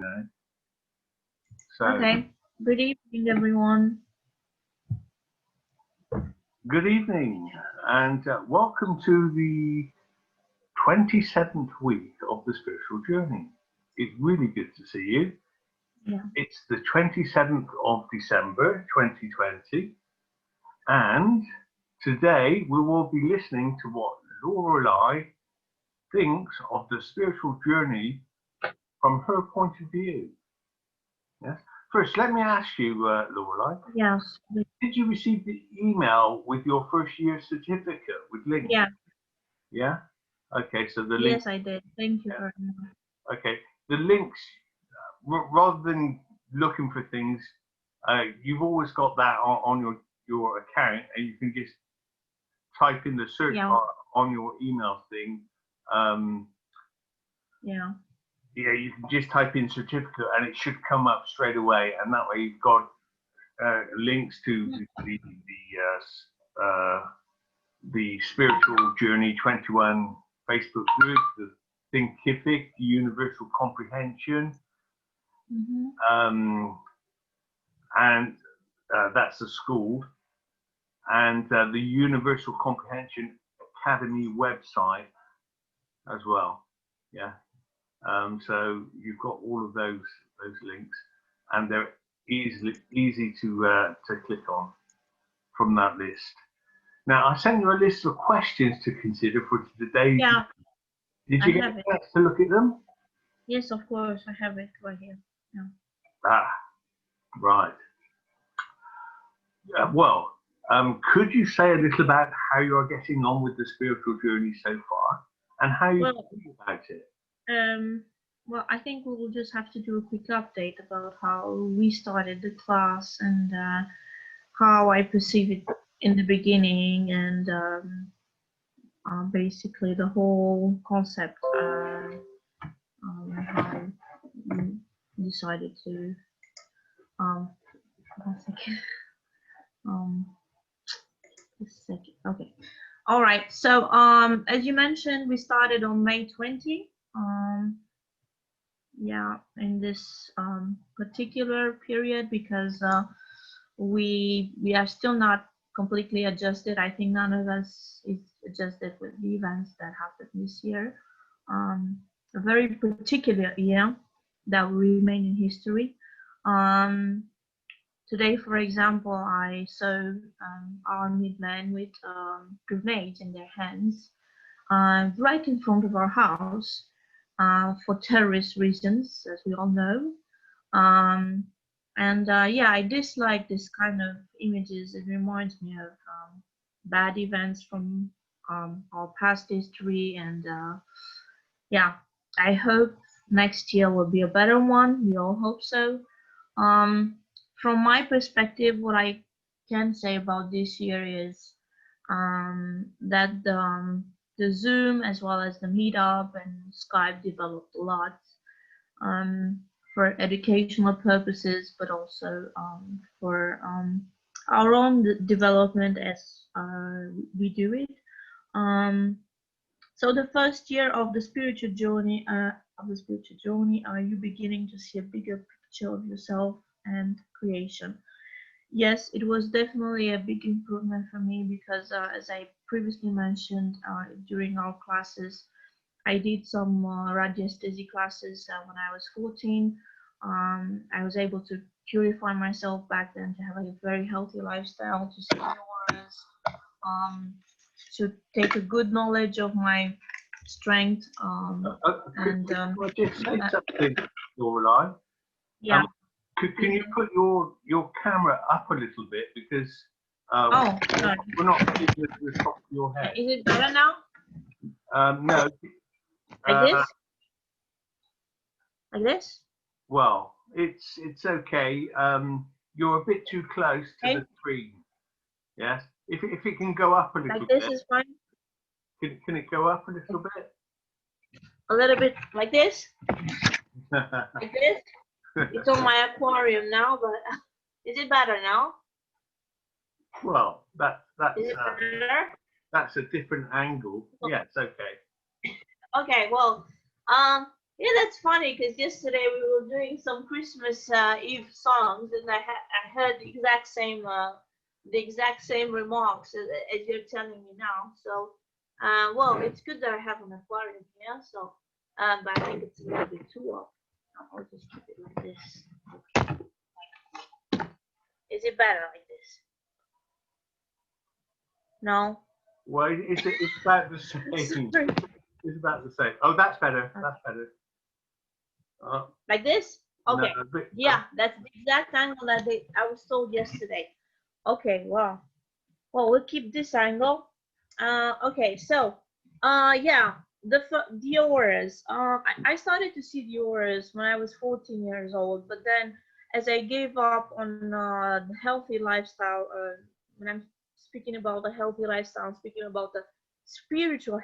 now. So, Okay. Good evening, everyone. good evening, and welcome to the 27th week of the spiritual journey. It's really good to see you. Yeah. It's the 27th of December 2020, and today we will be listening to what Lorelei thinks of the spiritual journey from her point of view. Yes. First, let me ask you, Lorelei. Yes. Did you receive the email with your first year certificate with links? Yeah. Yeah. Okay. So the link. Yes, I did. Thank you very much. Okay. The links, rather than looking for things, you've always got that on your account, and you can just type in the search bar on your email thing. Yeah. Yeah, you can just type in certificate and it should come up straight away, and that way you've got links to the Spiritual Journey 21 Facebook group, the Thinkific, the Universal Comprehension, and that's the school, and the Universal Comprehension Academy website as well. Yeah. So you've got all of those links, and they're easy to click on from that list. Now, I sent you a list of questions to consider for today. Yeah. Did you get a chance to look at them? Yes, of course. I have it right here. Yeah. Ah, right. Well, could you say a little about how you are getting on with the spiritual journey so far, and how you feel about it? Well, I think we will just have to do a quick update about how we started the class and how I perceive it in the beginning, and basically the whole concept, how we decided to okay. All right. So as you mentioned, we started on May 20. Yeah, in this particular period, because we are still not completely adjusted. I think none of us is adjusted with the events that happened this year. A very particular year that will remain in history. Today, for example, I saw armed men with grenades in their hands right in front of our house for terrorist reasons, as we all know. Yeah, I dislike this kind of images. It reminds me of bad events from our past history, and yeah, I hope next year will be a better one. We all hope so. From my perspective, what I can say about this year is that the Zoom as well as the Meetup and Skype developed a lot for educational purposes, but also for our own development as we do it. So the first year of the spiritual journey, are you beginning to see a bigger picture of yourself and creation? Yes, it was definitely a big improvement for me, because as I previously mentioned during our classes, I did some radiesthesia classes when I was 14. I was able to purify myself back then, to have a very healthy lifestyle, to see auras, to take a good knowledge of my strength. Could I just say something, Lorelei? Yeah. Can you put your camera up a little bit, because we're not seeing the top of your head. Is it better now? No. Like this? Like this? Well, it's okay. You're a bit too close to the screen. Yes. If it can go up a little bit. Like this is fine. Can it go up a little bit? A little bit like this? Like this? It's on my aquarium now, but is it better now? Well, that's is it better? That's a different angle. Yeah, it's okay. Okay, well, Yeah, that's funny because yesterday we were doing some Christmas Eve songs, and I heard the exact same remarks as you're telling me now. So, well, it's good that I have an aquarium here. So, but I think it's a little bit too up. I'll just keep it like this. Is it better like this? No. Well, it's about the same. It's about the same. Oh, that's better. That's better. Like this? Okay. No, Yeah, that's the exact angle that I was told yesterday. Okay, well, we'll keep this angle. Okay, so, yeah, the auras. I started to see the auras when I was 14 years old, but then as I gave up on the healthy lifestyle, when I'm speaking about the healthy lifestyle, I'm speaking about the spiritual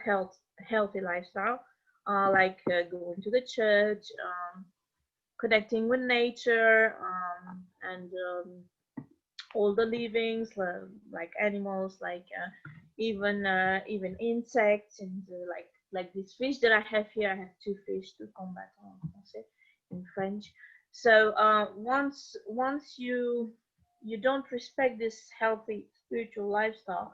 healthy lifestyle, like going to the church, connecting with nature, and all the livings, like animals, like even insects, and like this fish that I have here. I have two fish to combat en français, in French. So once you don't respect this healthy spiritual lifestyle,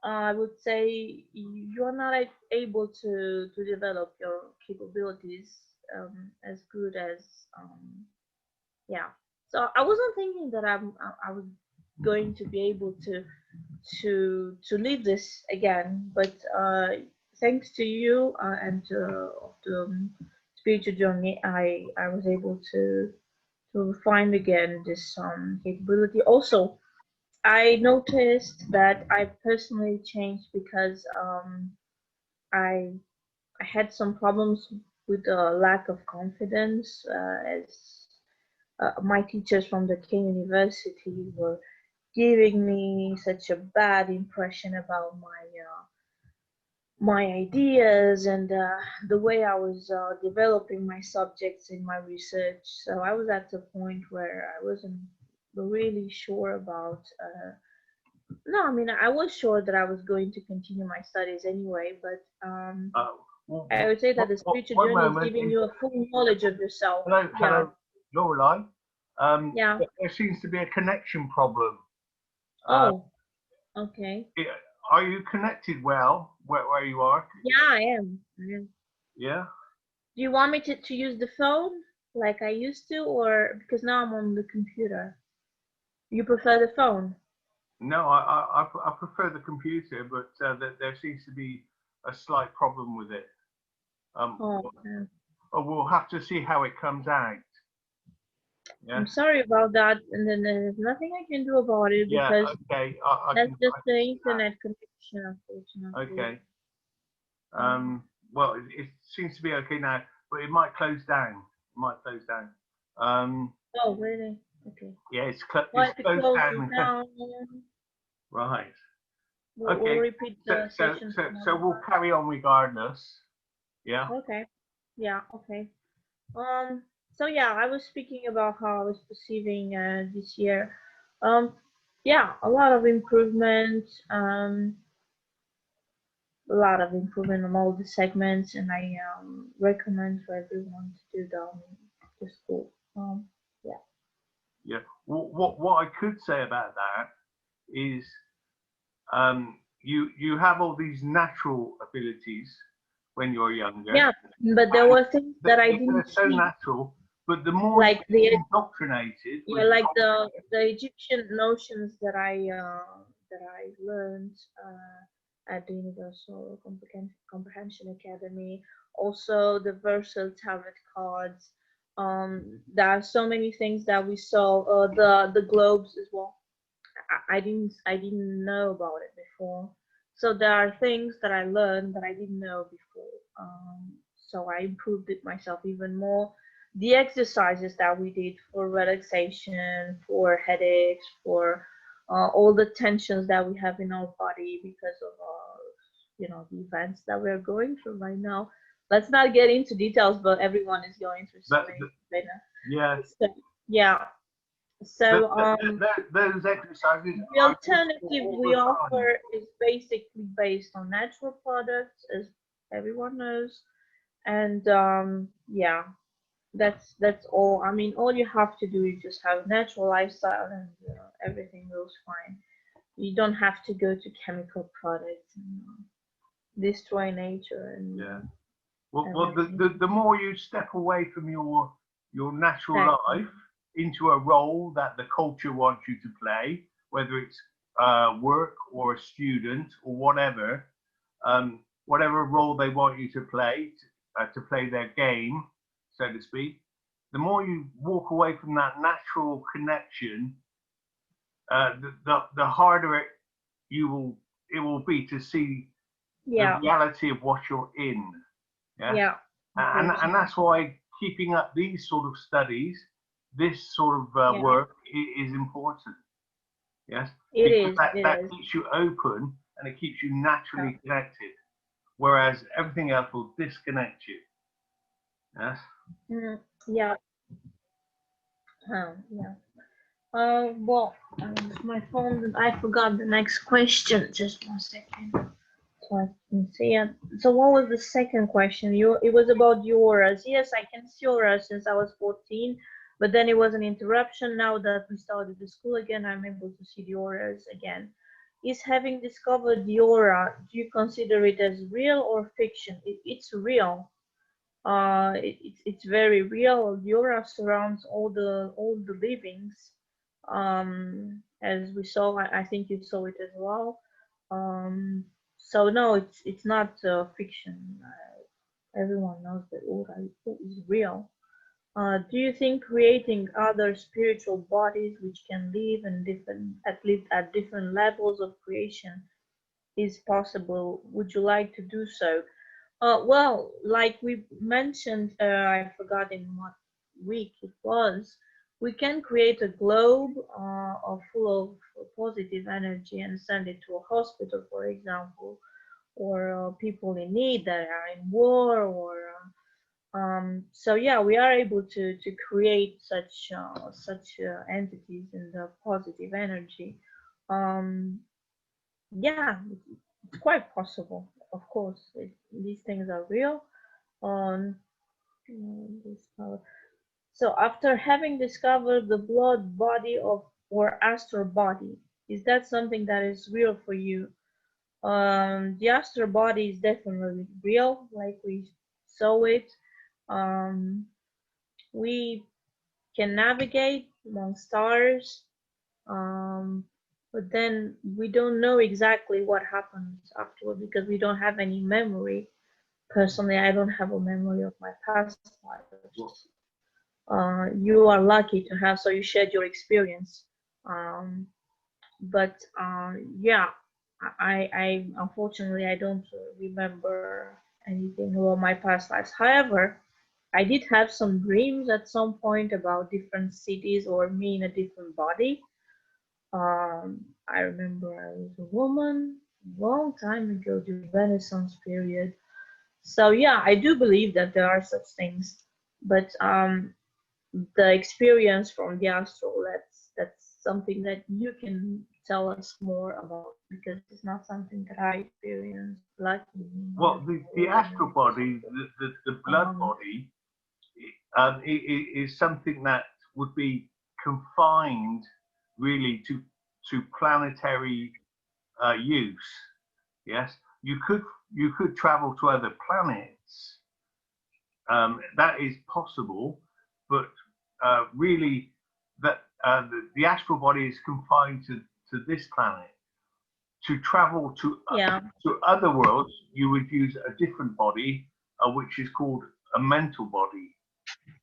I would say you're not able to develop your capabilities as good as yeah. So I wasn't thinking that I was going to be able to leave this again, but thanks to you and the spiritual journey, I was able to find again this capability. Also, I noticed that I personally changed because I I had some problems with a lack of confidence, as my teachers from the King University were giving me such a bad impression about my ideas and the way I was developing my subjects in my research. So I was at a point where I wasn't really sure about. No, I mean I was sure that I was going to continue my studies anyway, but I would say that the spiritual one journey is moment. giving you a full knowledge of yourself. Hello, Yeah, Lorelei. yeah. There seems to be a connection problem. Oh, okay. Are you connected well where you are? Yeah, I am. Yeah. Do you want me to use the phone like I used to, or because now I'm on the computer? You prefer the phone? No, I prefer the computer, but there seems to be a slight problem with it. Oh, yeah. We'll have to see how it comes out. Yeah. I'm sorry about that, and then there's nothing I can do about it Yeah. because Okay. that's just the internet connection, unfortunately. Okay. Well, it seems to be okay now, but it might close down. It might close down. Oh, really? Okay. Yeah, it's Well, if it closed closes down. down, Right. we'll Okay. repeat the session So we'll carry on regardless. Yeah. Okay. Yeah. Okay. So yeah, I was speaking about how I was perceiving this year. Um, yeah, a lot of improvement. A lot of improvement on all the segments, and I recommend for everyone to do the school. Yeah. Yeah. What I could say about that is you have all these natural abilities when you're younger. Yeah, but there were things that I They're didn't so see, natural, but the more like you're indoctrinated yeah, with like the Egyptian notions that I learned at the Universal Comprehension Academy. Also, the Versal Tarot cards. There are so many things that we saw. The globes as well. I didn't know about it before. So there are things that I learned that I didn't know before. So I improved it myself even more. The exercises that we did for relaxation, for headaches, for all the tensions that we have in our body because of the events that we're going through right now. Let's not get into details, but everyone is going through so many things right now. yeah. So, yeah. So those exercises. the alternative we offer is basically based on natural products, as everyone knows. And yeah, that's all. I mean, all you have to do is just have a natural lifestyle, and everything goes fine. You don't have to go to chemical products and destroy nature Yeah. and Well, everything. the more you step away from your natural Exactly. life into a role that the culture wants you to play, whether it's work or a student or whatever, whatever role they want you to play their game, so to speak, the more you walk away from that natural connection, the harder you will it will be to see the Yeah, reality of what you're in. Yes, yeah, and unfortunately. that's why keeping up these sort of studies, this sort of Yeah, work is important. Yes, it because is. It that is. keeps you open and it keeps you Yeah. naturally connected, whereas everything else will disconnect you. Yes. Mm, yeah. Yeah. Well, my phone. I forgot the next question. Just 1 second, so I can see it. So, what was the second question? It was about the auras. Yes, I can see auras since I was 14, but then it was an interruption. Now that we started the school again, I'm able to see the auras again. Is having discovered the aura, do you consider it as real or fiction? It's real. It's very real. The aura surrounds all the livings. As we saw, I think you saw it as well. Um, so no, it's not fiction. Everyone knows that aura is real. Do you think creating other spiritual bodies which can live in different, at least at different levels of creation, is possible? Would you like to do so? Well, like we mentioned, I forgot in what week it was, we can create a globe full of positive energy and send it to a hospital, for example, or people in need that are in war, or so yeah, we are able to create such entities in the positive energy. Um, yeah, it's quite possible. Of course, these things are real. On this power. So after having discovered the blood body of or astral body, is that something that is real for you? The astral body is definitely real, like we saw it. Um, we can navigate among stars, um, but then we don't know exactly what happens afterward because we don't have any memory. Personally, I don't have a memory of my past lives. Well, You are lucky to have, so you shared your experience. Um, but yeah, I unfortunately I don't remember anything about my past lives. However, I did have some dreams at some point about different cities or me in a different body. I remember I was a woman a long time ago during Renaissance period. So yeah, I do believe that there are such things, but the experience from the astral, that's something that you can tell us more about because it's not something that I experienced. Luckily, well, never the or astral never body, something. the blood Um, body, is something that would be confined really to planetary use. Yes, you could travel to other planets. That is possible, but really, that the astral body is confined to this planet. To travel yeah. to other worlds, you would use a different body, which is called a mental body.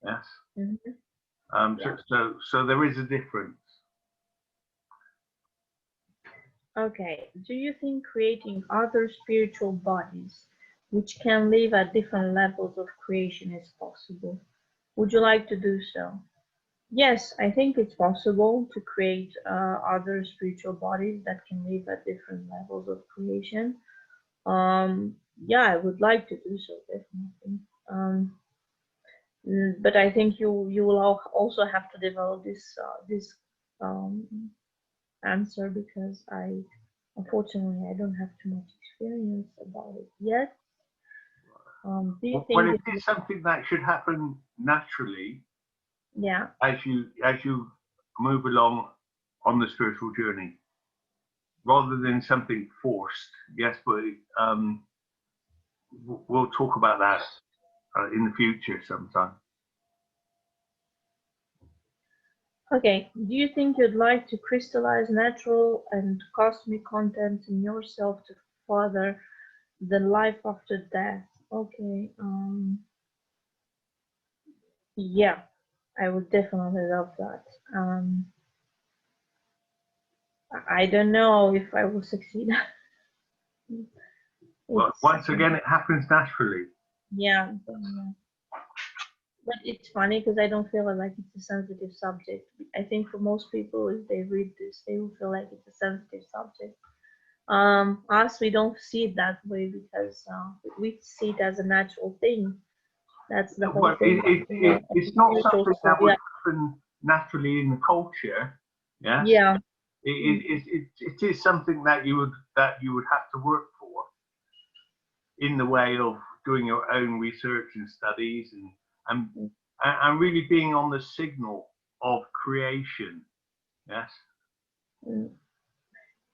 Yes. Mhm. Yeah. So there is a difference. Okay. Do you think creating other spiritual bodies, which can live at different levels of creation, is possible? Would you like to do so? Yes, I think it's possible to create other spiritual bodies that can live at different levels of creation. Yeah, I would like to do so definitely. But I think you will also have to develop this um, answer because unfortunately I don't have too much experience about it yet. Do you Well, think it is something that should happen naturally yeah. as you move along on the spiritual journey, rather than something forced. Yes, but we'll talk about that in the future sometime. Okay, do you think you'd like to crystallize natural and cosmic content in yourself to further the life after death? Okay, yeah, I would definitely love that. I don't know if I will succeed. Well, It's once again, it happens naturally. yeah, but it's funny because I don't feel like it's a sensitive subject. I think for most people, if they read this, they will feel like it's a sensitive subject. Us, we don't see it that way because we see it as a natural thing. That's the whole Well, thing. it's not Spiritual something soul, that would yeah, happen naturally in the culture. Yes, yeah, it is something that you would have to work for in the way of doing your own research and studies and really being on the signal of creation. Yes. mm,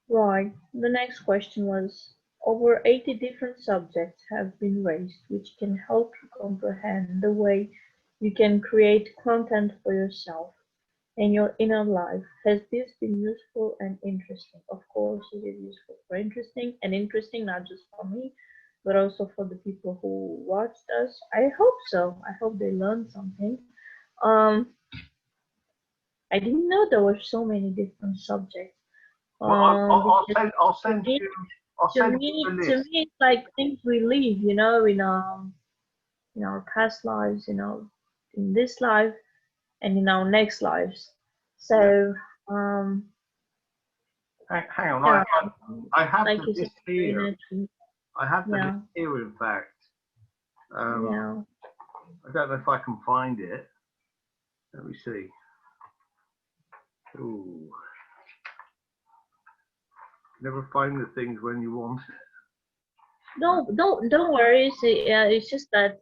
right. The next question was over 80 different subjects have been raised, which can help you comprehend the way you can create content for yourself and your inner life. Has this been useful and interesting? Of course, it is useful for interesting, not just for me, but also for the people who watched us. I hope so. I hope they learned something. Um, I didn't know there were so many different subjects. Well, Because I'll to send me, you the to list. me, it's like things we live, you know, in our past lives, in this life and in our next lives. Yeah. So, um, Hang on, yeah, I have like the you said, list here. energy. I have the list Yeah, here, in fact. yeah. I don't know if I can find it. Let me see. Ooh, never find the things when you want it. Don't worry. It's just that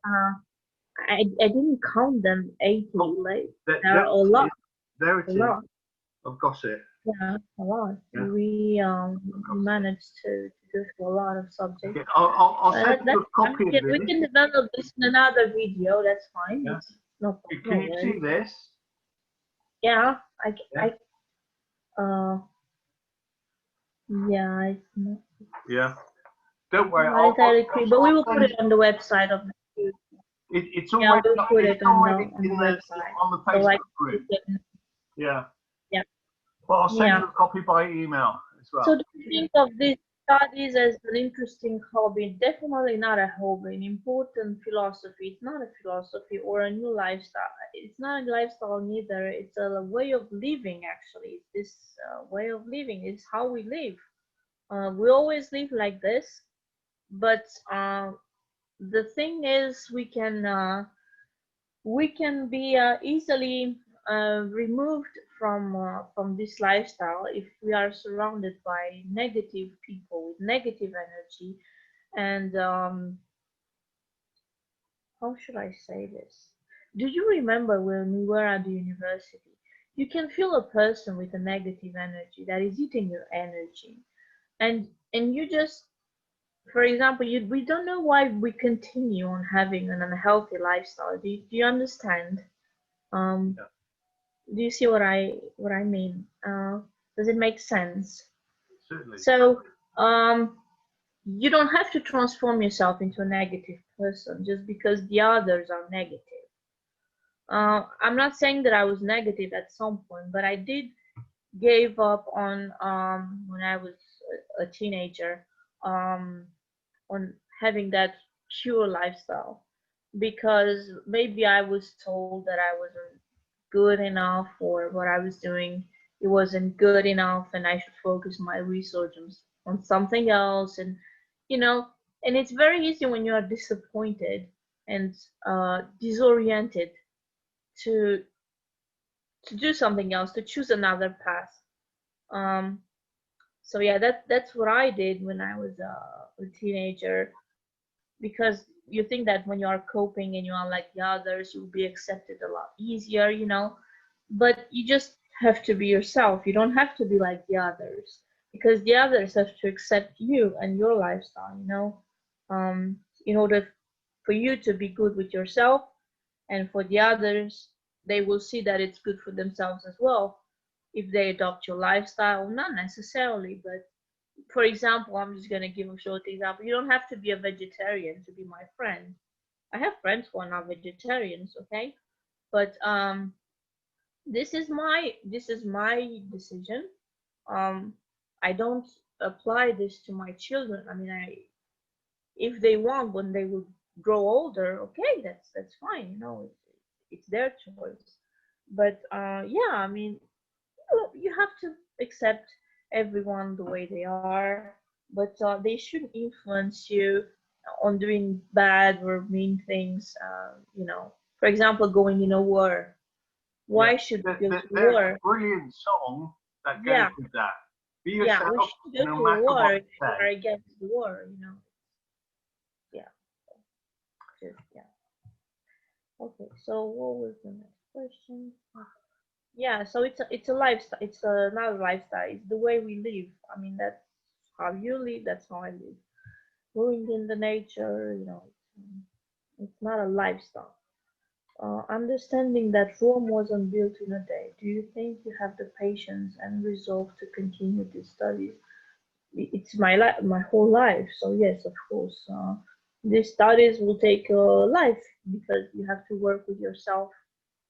I didn't count them 80. Oh, Like there, there there are a lot, there a it is. lot. I've got it. Yeah, a lot. Yeah, We managed to go through a lot of subjects. okay. I'll send you a Fine. copy of We this. can develop this in another video. That's fine. Yeah. It's no Can no you worries. see this? Yeah, Yeah. uh yeah, it's not, Yeah. Don't worry. not entirely clear, but we will put Send it on the website of the it's yeah, already we'll put it on the in the website. on the So like Facebook you group. can, Yeah. yeah, But I'll send yeah. you a copy by email as So well. do you think of these studies as an interesting hobby? Definitely not a hobby, an important philosophy. It's not a philosophy or a new lifestyle. It's not a lifestyle neither. It's a way of living, actually. This way of living is how we live. We always live like this, but the thing is, we can be easily removed from this lifestyle if we are surrounded by negative people with negative energy. And how should I say this? Do you remember when we were at the university? You can feel a person with a negative energy that is eating your energy, and you just, for example, we don't know why we continue on having an unhealthy lifestyle. Do you understand? Um, Yeah, do you see what I mean? Does it make sense? certainly. So you don't have to transform yourself into a negative person just because the others are negative. I'm not saying that I was negative at some point, but I did gave up on when I was a teenager on having that pure lifestyle because maybe I was told that I wasn't good enough or what I was doing it wasn't good enough and I should focus my resources on something else you know and it's very easy when you are disappointed and disoriented to do something else to choose another path. um so yeah, that's what I did when I was a teenager because you think that when you are coping and you are like the others, you'll be accepted a lot easier, you know. But you just have to be yourself. You don't have to be like the others because the others have to accept you and your lifestyle, you know. In order for you to be good with yourself and for the others, they will see that it's good for themselves as well if they adopt your lifestyle. Not necessarily, but for example, I'm just going to give a short example. You don't have to be a vegetarian to be my friend. I have friends who are not vegetarians, okay? But this is my decision. Um, I don't apply this to my children. I mean, if they want when they will grow older, okay, that's fine. You know, it's their choice. But yeah, I mean, you have to accept everyone the way they are, but they shouldn't influence you on doing bad or mean things. You know, for example, going in a war. Yeah, Why should we go to there's a war? brilliant song that goes Yeah, with that. Be yeah, we yourself, should go no to a matter what war if they you are say. against the war. You know, yeah, just yeah. Okay, so what was the next question? Yeah, so it's a lifestyle. It's not a lifestyle. It's the way we live. I mean, that's how you live. That's how I live. Going in the nature, you know, it's not a lifestyle. Understanding that Rome wasn't built in a day. Do you think you have the patience and resolve to continue this study? It's my life, my whole life. So yes, of course, these studies will take a life because you have to work with yourself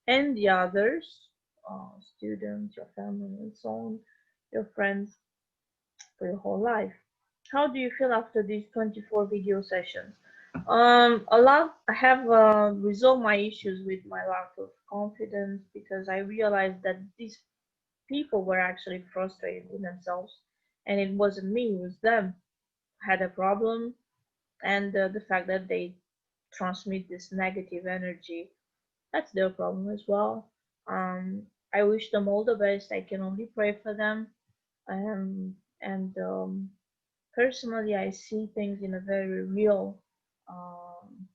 and the others, students, your family, and so on, your friends for your whole life. How do you feel after these 24 video sessions? A lot. I have resolved my issues with my lack of confidence because I realized that these people were actually frustrated with themselves, and it wasn't me; it was them. Had a problem, and the fact that they transmit this negative energy, that's their problem as well. I wish them all the best. I can only pray for them. And personally, I see things in a very real um,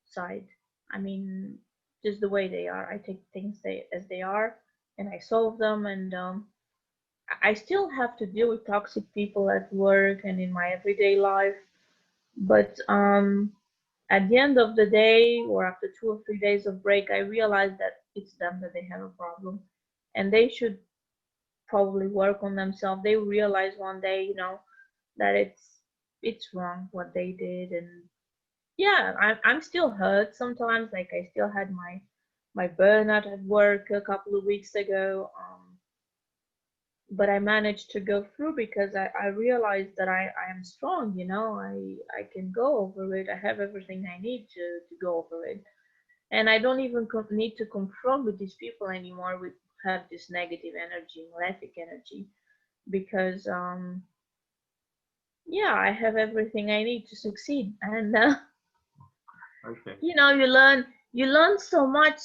side. I mean, just the way they are. I take things as they are, and I solve them. And I still have to deal with toxic people at work and in my everyday life. But at the end of the day, or after 2 or 3 days of break, I realize that it's them that they have a problem, and they should probably work on themselves. They realize one day, you know, that it's wrong what they did. And yeah, I'm still hurt sometimes. Like I still had my burnout at work a couple of weeks ago, but I managed to go through because I realized that I am strong. You know, I can go over it. I have everything I need to go over it, and I don't even need to confront with these people anymore with have this negative energy, malefic energy, because yeah, I have everything I need to succeed. And Okay. you know, you learn so much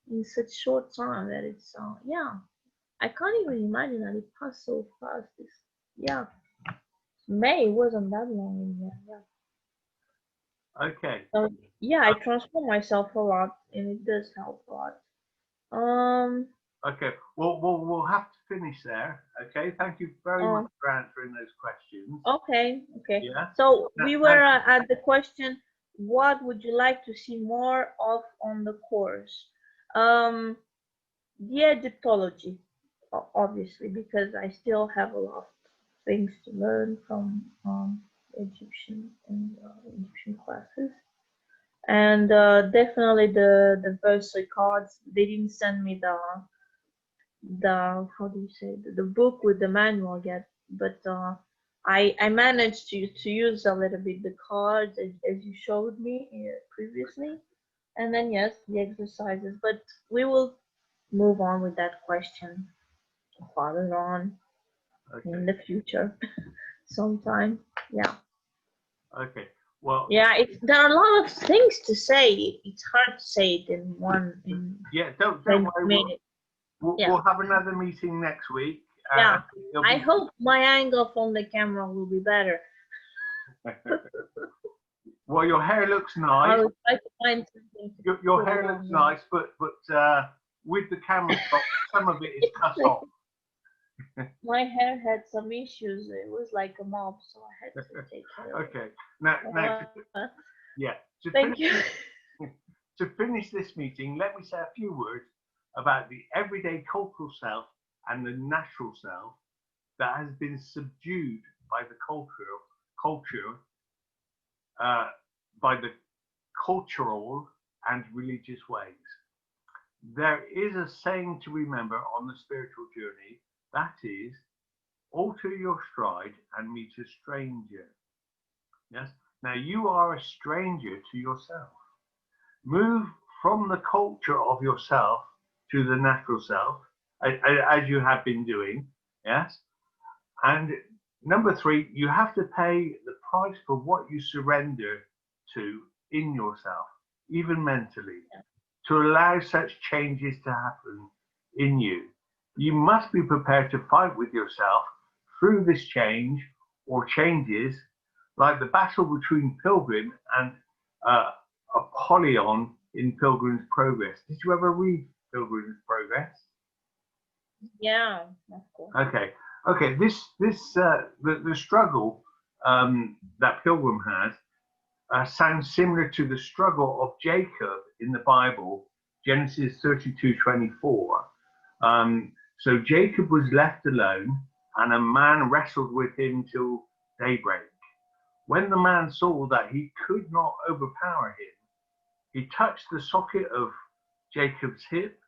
in such short time that it's yeah, I can't even imagine that it passed so fast. Yeah, May wasn't that long in there. Yeah. Okay. So yeah, I transform myself a lot, and it does help a lot. Um. Okay. Well, we'll have to finish there. Okay. Thank you very much Uh, for answering those questions. okay. Okay. Yeah. So Now, we now, were at the question, what would you like to see more of on the course? Um. The Egyptology, obviously, because I still have a lot of things to learn from Egyptian classes, and definitely the Versailles cards. They didn't send me the how do you say the book with the manual yet, but I managed to use a little bit the cards as you showed me previously, and then yes, the exercises. But we will move on with that question farther on in okay. the future sometime. Yeah. Okay. Well, Yeah, there are a lot of things to say. It's hard to say it in yeah. Don't 20 worry. minutes. Yeah. We'll have another meeting next week. Yeah. It'll I be hope my angle from the camera will be better. Well, your hair looks I nice. will try to find something to Your put hair it looks on. nice, but with the camera stop, some of it is cut off. My hair had some issues. It was like a mob, so I had to take care of it. Okay. Now, yeah. Thank you. To finish this meeting, let me say a few words about the everyday cultural self and the natural self that has been subdued by the by the cultural and religious ways. There is a saying to remember on the spiritual journey, that is, alter your stride and meet a stranger. Yes. Now you are a stranger to yourself. Move from the culture of yourself to the natural self, as you have been doing. Yes. And number 3, you have to pay the price for what you surrender to in yourself, even mentally, to allow such changes to happen in you. You must be prepared to fight with yourself through this change or changes, like the battle between Pilgrim and Apollyon in Pilgrim's Progress. Did you ever read Pilgrim's Progress? Yeah, of course. Okay. The struggle that Pilgrim has sounds similar to the struggle of Jacob in the Bible, Genesis 32:24. So Jacob was left alone, and a man wrestled with him till daybreak. When the man saw that he could not overpower him, he touched the socket of Jacob's hip,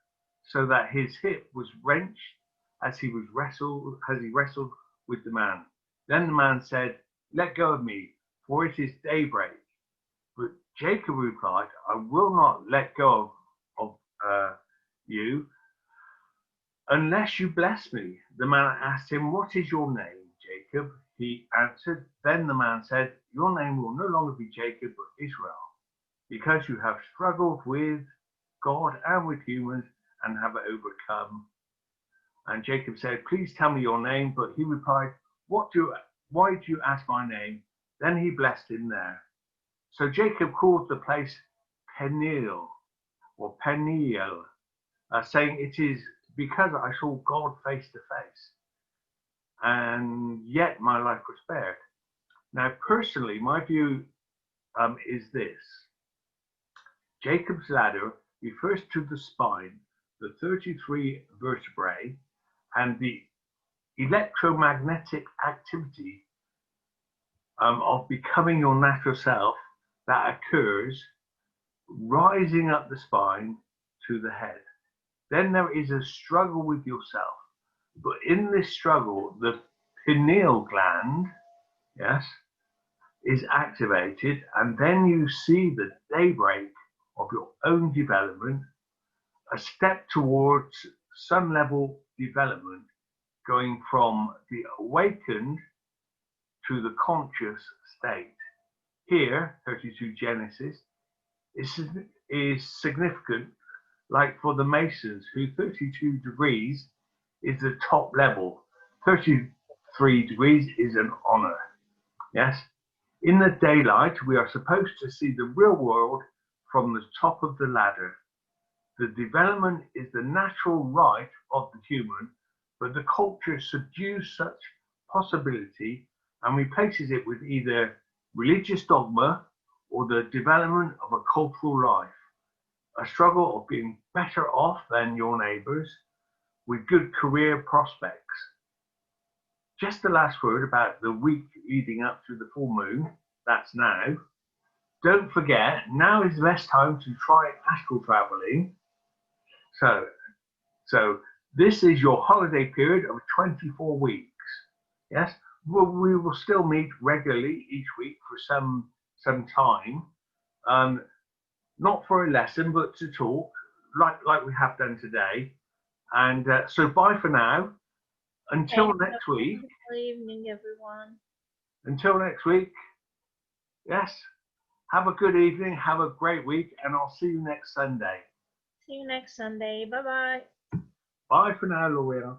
so that his hip was wrenched as he wrestled with the man. Then the man said, "Let go of me, for it is daybreak." But Jacob replied, "I will not let go of you unless you bless me." The man asked him, "What is your name, Jacob?" He answered. Then the man said, "Your name will no longer be Jacob, but Israel, because you have struggled with God and with humans and have overcome." And Jacob said, "Please tell me your name." But he replied, why do you ask my name?" Then he blessed him there. So Jacob called the place Peniel, saying, "It is because I saw God face to face, and yet my life was spared." Now, personally, my view is this. Jacob's ladder refers to the spine, the 33 vertebrae, and the electromagnetic activity of becoming your natural self that occurs rising up the spine to the head. Then there is a struggle with yourself. But in this struggle, the pineal gland, yes, is activated, and then you see the daybreak of your own development, a step towards some level development, going from the awakened to the conscious state. Here, 32 Genesis, is significant, like for the Masons, who 32 degrees is the top level. 33 degrees is an honor. Yes? In the daylight, we are supposed to see the real world from the top of the ladder. The development is the natural right of the human, but the culture subdues such possibility and replaces it with either religious dogma or the development of a cultural life, a struggle of being better off than your neighbours with good career prospects. Just the last word about the week leading up to the full moon, that's now. Don't forget, now is the best time to try astral travelling. So this is your holiday period of 24 weeks. Yes, we will still meet regularly each week for some time, not for a lesson, but to talk, like we have done today. And so bye for now. Until next week. Good evening, everyone. Until next week. Yes. Have a good evening. Have a great week, and I'll see you next Sunday. See you next Sunday. Bye-bye. Bye for now, Lorelei.